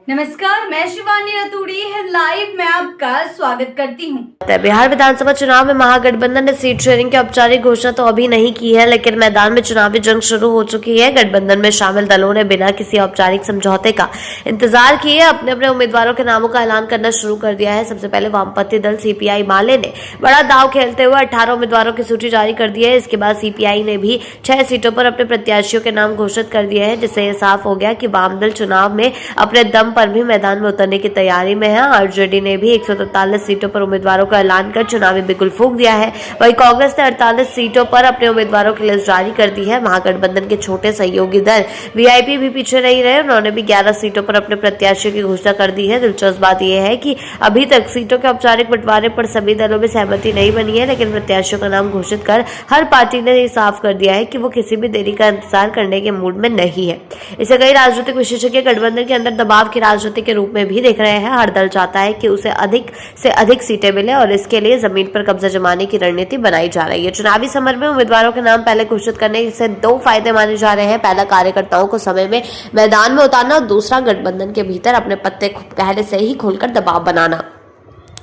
नमस्कार, मैं शिवानी रतूड़ी लाइव में आपका स्वागत करती हूँ। बिहार विधानसभा चुनाव में महागठबंधन ने सीट शेयरिंग की औपचारिक घोषणा तो अभी नहीं की है, लेकिन मैदान में चुनावी जंग शुरू हो चुकी है। गठबंधन में शामिल दलों ने बिना किसी औपचारिक समझौते का इंतजार किए अपने अपने उम्मीदवारों के नामों का ऐलान करना शुरू कर दिया है। सबसे पहले वामपंथी दल सीपीआई माले ने बड़ा दांव खेलते हुए 18 उम्मीदवारों की सूची जारी कर दी है। इसके बाद सीपीआई ने भी 6 सीटों पर अपने प्रत्याशियों के नाम घोषित कर दिए हैं, जिससे यह साफ हो गया कि वाम दल चुनाव में अपने दम पर भी मैदान में उतरने की तैयारी में है। आरजेडी ने भी 143 सीटों पर उम्मीदवारों का ऐलान कर चुनावी बिगुल फूंक दिया है। वहीं कांग्रेस ने 48 सीटों पर अपने उम्मीदवारों की लिस्ट जारी कर दी है। महागठबंधन के छोटे सहयोगी दल वीआईपी भी पीछे नहीं रहे, उन्होंने भी 11 सीटों पर अपने प्रत्याशियों की घोषणा कर दी है। दिलचस्प बात यह है कि अभी तक सीटों के औपचारिक बंटवारे पर सभी दलों में सहमति नहीं बनी है, लेकिन प्रत्याशियों का नाम घोषित कर हर पार्टी ने साफ कर दिया है कि वो किसी भी देरी का इंतजार करने के मूड में नहीं है। इसे कई राजनीतिक विशेषज्ञ गठबंधन के अंदर दबाव की राजनीति के रूप में भी देख रहे हैं। हर दल चाहता है कि उसे अधिक से अधिक सीटें मिले और इसके लिए जमीन पर कब्जा जमाने की रणनीति बनाई जा रही है। चुनावी समर में उम्मीदवारों के नाम पहले घोषित करने से 2 फायदे माने जा रहे हैं। पहला, कार्यकर्ताओं को समय में मैदान में उतारना और दूसरा, गठबंधन के भीतर अपने पत्ते पहले से ही खोलकर दबाव बनाना।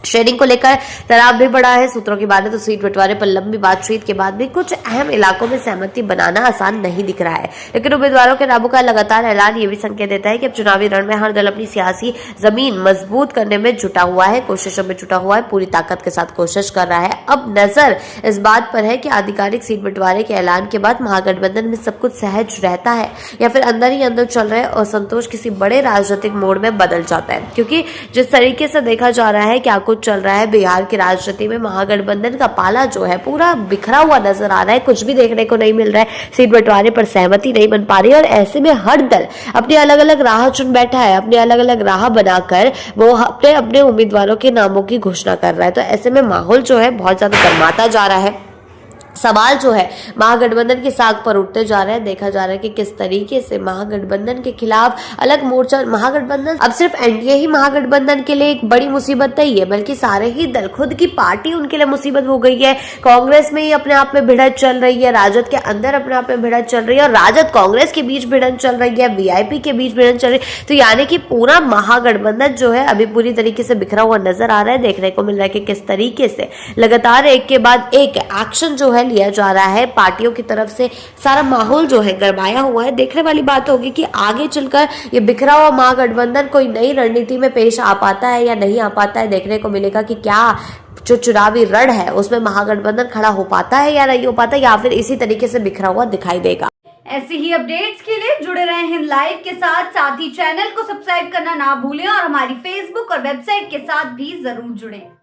शेयरिंग को लेकर तनाव भी बढ़ा है। सूत्रों की माने तो सीट बंटवारे पर लंबी बातचीत के बाद भी कुछ अहम इलाकों में सहमति बनाना आसान नहीं दिख रहा है, लेकिन उम्मीदवारों के नामों का लगातार ऐलान ये भी संकेत देता है कि अब चुनावी रण में हर दल अपनी सियासी जमीन मजबूत करने में जुटा हुआ है, कोशिशों में जुटा हुआ है, पूरी ताकत के साथ कोशिश कर रहा है। अब नजर इस बात पर है कि आधिकारिक सीट बंटवारे के ऐलान के बाद महागठबंधन में सब कुछ सहज रहता है या फिर अंदर ही अंदर चल रहे असंतोष किसी बड़े राजनीतिक मोड़ में बदल जाता है। क्योंकि जिस तरीके से देखा जा रहा है क्या कुछ चल रहा है बिहार की राजनीति में, महागठबंधन का पाला जो है पूरा बिखरा हुआ नजर आ रहा है। कुछ भी देखने को नहीं मिल रहा है, सीट बंटवारे पर सहमति नहीं बन पा रही है और ऐसे में हर दल अपनी अलग अलग राह चुन बैठा है, अपनी अलग अलग राह बनाकर वो अपने अपने उम्मीदवारों के नामों की घोषणा कर रहा है। तो ऐसे में माहौल जो है बहुत ज्यादा गर्माता जा रहा है। सवाल जो है महागठबंधन की साख पर उठते जा रहे हैं। देखा जा रहा है कि किस तरीके से महागठबंधन के खिलाफ अलग मोर्चा, महागठबंधन अब सिर्फ एनडीए ही महागठबंधन के लिए एक बड़ी मुसीबत नहीं है, बल्कि सारे ही दल, खुद की पार्टी उनके लिए मुसीबत हो गई है। कांग्रेस में ही अपने आप में भिड़ंत चल रही है, राजद के अंदर अपने आप में भिड़ंत चल रही है और राजद कांग्रेस के बीच भिड़ंत चल रही है, वीआईपी के बीच भिड़ंत चल रही है। तो यानी कि पूरा महागठबंधन जो है अभी पूरी तरीके से बिखरा हुआ नजर आ रहा है। देखने को मिल रहा है कि किस तरीके से लगातार एक के बाद एक एक्शन जो है लिया जा रहा है पार्टियों की तरफ से। सारा माहौल जो है गरमाया हुआ है। देखने वाली बात होगी कि आगे चलकर ये बिखरा हुआ महागठबंधन कोई नई रणनीति में पेश आ पाता है या नहीं आ पाता है। देखने को मिलेगा कि क्या जो चुनावी रण है उसमें महागठबंधन खड़ा हो पाता है या नहीं हो पाता, या फिर इसी तरीके से बिखरा हुआ दिखाई देगा। ऐसी ही अपडेट्स के लिए जुड़े रहे हैं लाइव के साथ ही चैनल को सब्सक्राइब करना ना भूलें और हमारी फेसबुक और वेबसाइट के साथ भी जरूर जुड़ें।